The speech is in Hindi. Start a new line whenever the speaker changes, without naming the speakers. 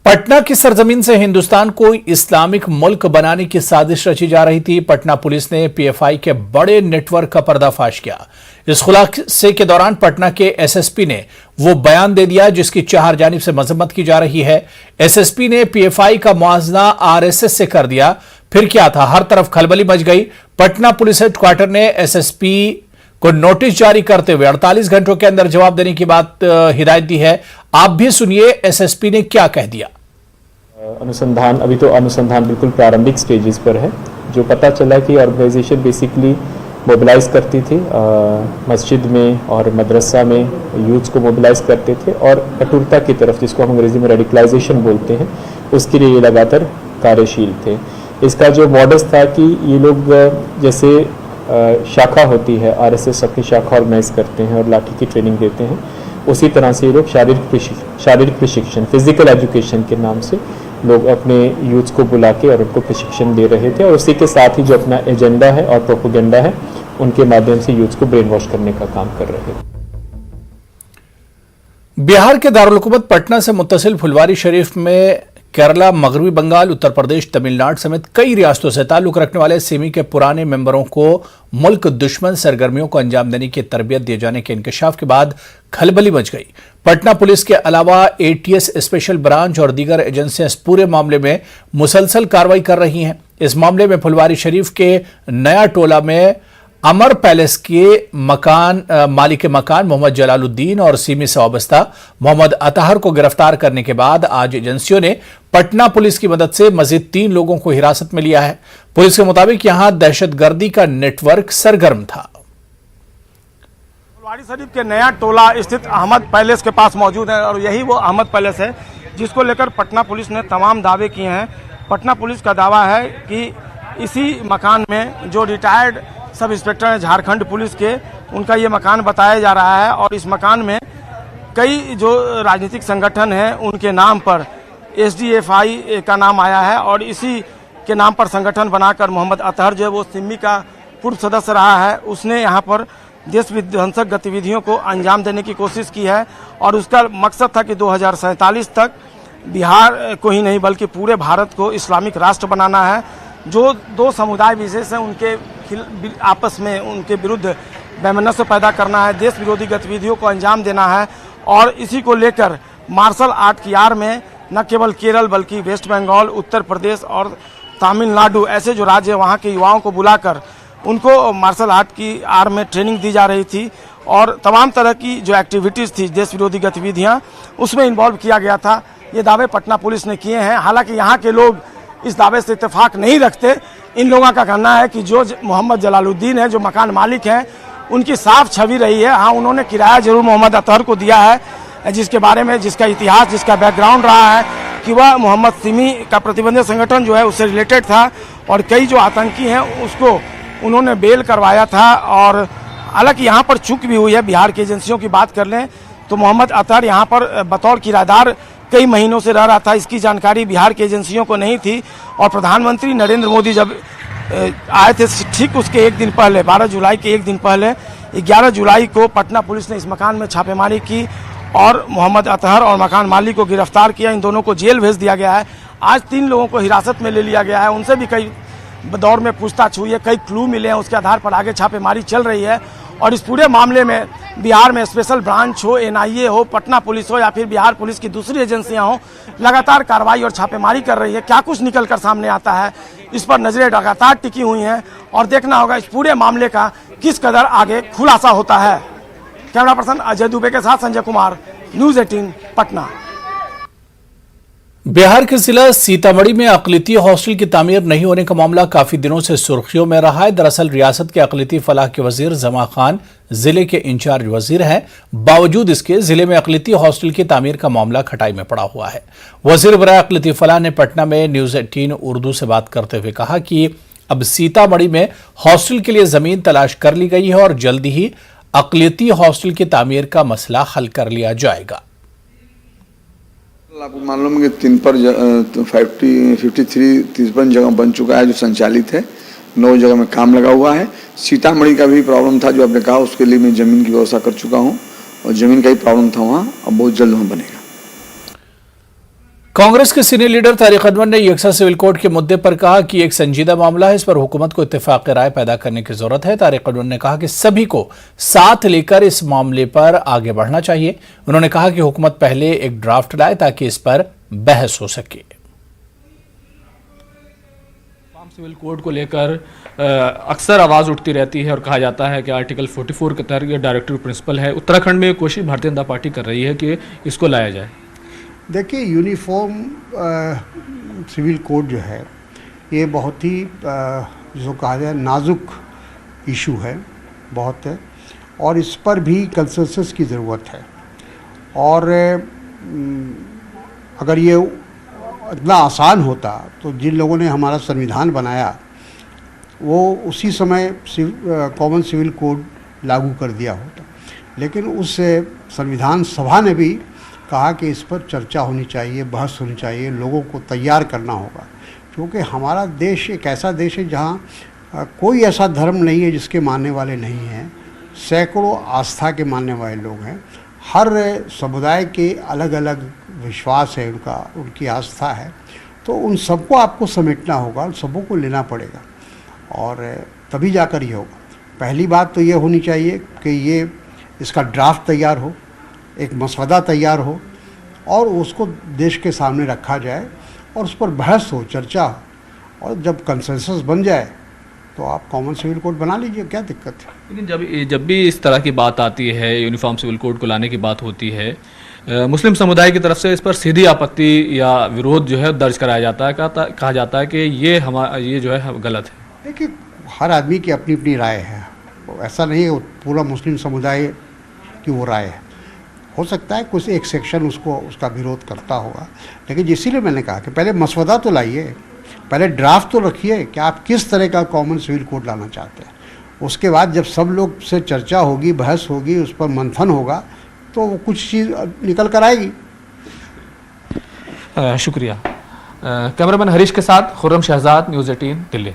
पटना की सरजमीन से हिंदुस्तान को इस्लामिक मुल्क बनाने की साजिश रची जा रही थी। पटना पुलिस ने पीएफआई के बड़े नेटवर्क का पर्दाफाश किया। इस खुलासे के दौरान पटना के एसएसपी ने वो बयान दे दिया जिसकी चार जानिब से मजम्मत की जा रही है। एसएसपी ने पीएफआई का मुआवजा आरएसएस से कर दिया। फिर क्या था, हर तरफ खलबली मच गई। पटना पुलिस हेडक्वार्टर ने एसएसपी को नोटिस जारी करते हुए 48 घंटों के अंदर जवाब देने की बात हिदायत दी है। आप भी सुनिए एसएसपी ने क्या कह दिया।
अनुसंधान अभी तो अनुसंधान बिल्कुल प्रारंभिक स्टेजेस पर है। जो पता चला कि ऑर्गेनाइजेशन बेसिकली मोबिलाइज करती थी, मस्जिद में और मदरसा में यूथ्स को मोबिलाइज करते थे और कठोरता की तरफ, जिसको हम अंग्रेजी में रेडिकलाइजेशन बोलते हैं, उसके लिए ये लगातार कार्यशील थे। इसका जो मॉडस था कि ये लोग जैसे शाखा होती है, आरएसएस अपनी शाखा ऑर्गेनाइज करते हैं और लाठी की ट्रेनिंग देते हैं, उसी तरह से ये लोग शारीरिक प्रशिक्षण, फिजिकल एजुकेशन के नाम से लोग अपने यूथ को बुला के और उनको प्रशिक्षण दे रहे थे और उसी के साथ ही जो अपना एजेंडा है और प्रोपेगेंडा है उनके माध्यम से यूथ को ब्रेन वॉश करने का काम कर रहे थे।
बिहार के दारुल हुकूमत पटना से मुत्तसिल फुलवारी शरीफ में केरला, मगरबी बंगाल, उत्तर प्रदेश, तमिलनाडु समेत कई रियासतों से ताल्लुक रखने वाले सिमी के पुराने मेंबरों को मुल्क दुश्मन सरगर्मियों को अंजाम देने की तरबियत दिए जाने के इंकशाफ के बाद खलबली मच गई। पटना पुलिस के अलावा एटीएस स्पेशल ब्रांच और दीगर एजेंसियां इस पूरे मामले में मुसलसल कार्रवाई कर रही हैं। इस मामले में फुलवारी शरीफ के नया टोला में अमर पैलेस के मालिक मकान मोहम्मद जलालुद्दीन और सीमी से वाबस्ता मोहम्मद अतहर को गिरफ्तार करने के बाद आज एजेंसियों ने पटना पुलिस की मदद से मजीद 3 लोगों को हिरासत में लिया है। पुलिस के मुताबिक यहां दहशतगर्दी का नेटवर्क सरगर्म था।
फुलवारी शरीफ के नया टोला स्थित अहमद पैलेस के पास मौजूद है और यही वो अहमद पैलेस है जिसको लेकर पटना पुलिस ने तमाम दावे किए हैं। पटना पुलिस का दावा है कि इसी मकान में जो रिटायर्ड सब इंस्पेक्टर हैं झारखंड पुलिस के, उनका ये मकान बताया जा रहा है और इस मकान में कई जो राजनीतिक संगठन हैं उनके नाम पर एसडीएफआई का नाम आया है और इसी के नाम पर संगठन बनाकर मोहम्मद अतहर जो है वो सिमी का पूर्व सदस्य रहा है, उसने यहाँ पर देश विध्वंसक गतिविधियों को अंजाम देने की कोशिश की है और उसका मकसद था कि 2047 तक बिहार को ही नहीं बल्कि पूरे भारत को इस्लामिक राष्ट्र बनाना है। जो दो समुदाय विशेष हैं उनके आपस में उनके विरुद्ध वैमनस्य पैदा करना है, देश विरोधी गतिविधियों को अंजाम देना है और इसी को लेकर मार्शल आर्ट की आड़ में न केवल केरल बल्कि वेस्ट बंगाल, उत्तर प्रदेश और तमिलनाडु ऐसे जो राज्य हैं वहाँ के युवाओं को बुलाकर उनको मार्शल आर्ट की आड़ में ट्रेनिंग दी जा रही थी और तमाम तरह की जो एक्टिविटीज़ थी, देश विरोधी गतिविधियाँ, उसमें इन्वॉल्व किया गया था। ये दावे पटना पुलिस ने किए हैं। हालांकि यहाँ के लोग इस दावे से इत्तेफाक नहीं रखते। इन लोगों का कहना है कि जो मोहम्मद जलालुद्दीन है, जो मकान मालिक हैं, उनकी साफ छवि रही है। हाँ, उन्होंने किराया जरूर मोहम्मद अतहर को दिया है, जिसके बारे में, जिसका इतिहास, जिसका बैकग्राउंड रहा है कि वह मोहम्मद सिमी का प्रतिबंधित संगठन जो है उससे रिलेटेड था और कई जो आतंकी हैं उसको उन्होंने बेल करवाया था। और हालांकि यहाँ पर चूक भी हुई है। बिहार की एजेंसियों की बात कर लें तो मोहम्मद अतहर यहाँ पर बतौर किराएदार कई महीनों से रह रहा था। इसकी जानकारी बिहार की एजेंसियों को नहीं थी और प्रधानमंत्री नरेंद्र मोदी जब आए थे ठीक उसके एक दिन पहले, 12 जुलाई के एक दिन पहले, 11 जुलाई को पटना पुलिस ने इस मकान में छापेमारी की और मोहम्मद अतहर और मकान मालिक को गिरफ्तार किया। इन दोनों को जेल भेज दिया गया है। आज 3 लोगों को हिरासत में ले लिया गया है। उनसे भी कई दौर में पूछताछ हुई है, कई क्लू मिले हैं, उसके आधार पर आगे छापेमारी चल रही है। और इस पूरे मामले में बिहार में स्पेशल ब्रांच हो, एनआईए हो, पटना पुलिस हो या फिर बिहार पुलिस की दूसरी एजेंसियां हो, लगातार कार्रवाई और छापेमारी कर रही है। क्या कुछ निकल कर सामने आता है, इस पर नजरें लगातार टिकी हुई हैं और देखना होगा इस पूरे मामले का किस कदर आगे खुलासा होता है। कैमरा पर्सन अजय दुबे के साथ संजय कुमार, न्यूज़ 18 पटना।
बिहार के जिला सीतामढ़ी में अक़लियती हॉस्टल की तामीर नहीं होने का मामला काफी दिनों से सुर्खियों में रहा है। दरअसल रियासत के अक़लियती फलाह के वजीर जमा खान जिले के इंचार्ज वजीर हैं। बावजूद इसके जिले में अक़लियती हॉस्टल की तामीर का मामला खटाई में पड़ा हुआ है। वजीर बराए अक़लियती फलाह ने पटना में न्यूज़ 18 उर्दू से बात करते हुए कहा कि अब सीतामढ़ी में हॉस्टल के लिए जमीन तलाश कर ली गई है और जल्दी ही अक़लियती हॉस्टल की तामीर का मसला हल कर लिया जाएगा।
आपको मालूम है कि 3 पर 53 जगह बन चुका है जो संचालित है, 9 जगह में काम लगा हुआ है। सीतामढ़ी का भी प्रॉब्लम था जो आपने कहा, उसके लिए मैं ज़मीन की व्यवस्था कर चुका हूँ और ज़मीन का ही प्रॉब्लम था वहाँ, अब बहुत जल्द वहाँ बनेगा।
कांग्रेस के सीनियर लीडर तारिक अनवर ने यकसा सिविल कोड के मुद्दे पर कहा कि एक संजीदा मामला है, इस पर हुकूमत को इत्तेफाक राय पैदा करने की जरूरत है। तारिक अनवर ने कहा कि सभी को साथ लेकर इस मामले पर आगे बढ़ना चाहिए। उन्होंने कहा कि हुकूमत पहले एक ड्राफ्ट लाए ताकि इस पर बहस हो सके।
सिविल कोड को लेकर अक्सर आवाज़ उठती रहती है और कहा जाता है कि आर्टिकल 44 के तहत ये डायरेक्टिव प्रिंसिपल है। उत्तराखंड में कोशिश भारतीय जनता पार्टी कर रही है कि इसको लाया जाए।
देखिए, यूनिफॉर्म सिविल कोड जो है ये बहुत ही जिसको कहा जाए नाजुक इशू है, बहुत है, और इस पर भी कंसेंसस की ज़रूरत है। और अगर ये इतना आसान होता तो जिन लोगों ने हमारा संविधान बनाया वो उसी समय कॉमन सिविल कोड लागू कर दिया होता, लेकिन उस संविधान सभा ने भी कहा कि इस पर चर्चा होनी चाहिए, बहस होनी चाहिए, लोगों को तैयार करना होगा, क्योंकि हमारा देश एक ऐसा देश है जहाँ कोई ऐसा धर्म नहीं है जिसके मानने वाले नहीं हैं। सैकड़ों आस्था के मानने वाले लोग हैं। हर समुदाय के अलग अलग विश्वास है, उनकी आस्था है, तो उन सबको आपको समेटना होगा, उन सबों को लेना पड़ेगा और तभी जाकर ये होगा। पहली बात तो ये होनी चाहिए कि ये इसका ड्राफ्ट तैयार हो, एक मसौदा तैयार हो और उसको देश के सामने रखा जाए और उस पर बहस हो, चर्चा हो, और जब कंसेंसस बन जाए तो आप कॉमन सिविल कोड बना लीजिए, क्या दिक्कत है।
लेकिन जब भी इस तरह की बात आती है, यूनिफॉर्म सिविल कोड को लाने की बात होती है, मुस्लिम समुदाय की तरफ से इस पर सीधी आपत्ति या विरोध जो है दर्ज कराया जाता है। कहा जाता है कि ये जो है गलत है।
देखिए, हर आदमी की अपनी अपनी राय है, ऐसा नहीं है पूरा मुस्लिम समुदाय की वो राय है। हो सकता है कुछ एक सेक्शन उसका विरोध करता होगा, लेकिन इसीलिए मैंने कहा कि पहले मसौदा तो लाइए, पहले ड्राफ्ट तो रखिए कि आप किस तरह का कॉमन सिविल कोड लाना चाहते हैं। उसके बाद जब सब लोग से चर्चा होगी, बहस होगी, उस पर मंथन होगा तो वो कुछ चीज़ निकल कर आएगी।
शुक्रिया। कैमरामैन हरीश के साथ खुर्रम शहजाद, न्यूज़ 18 दिल्ली।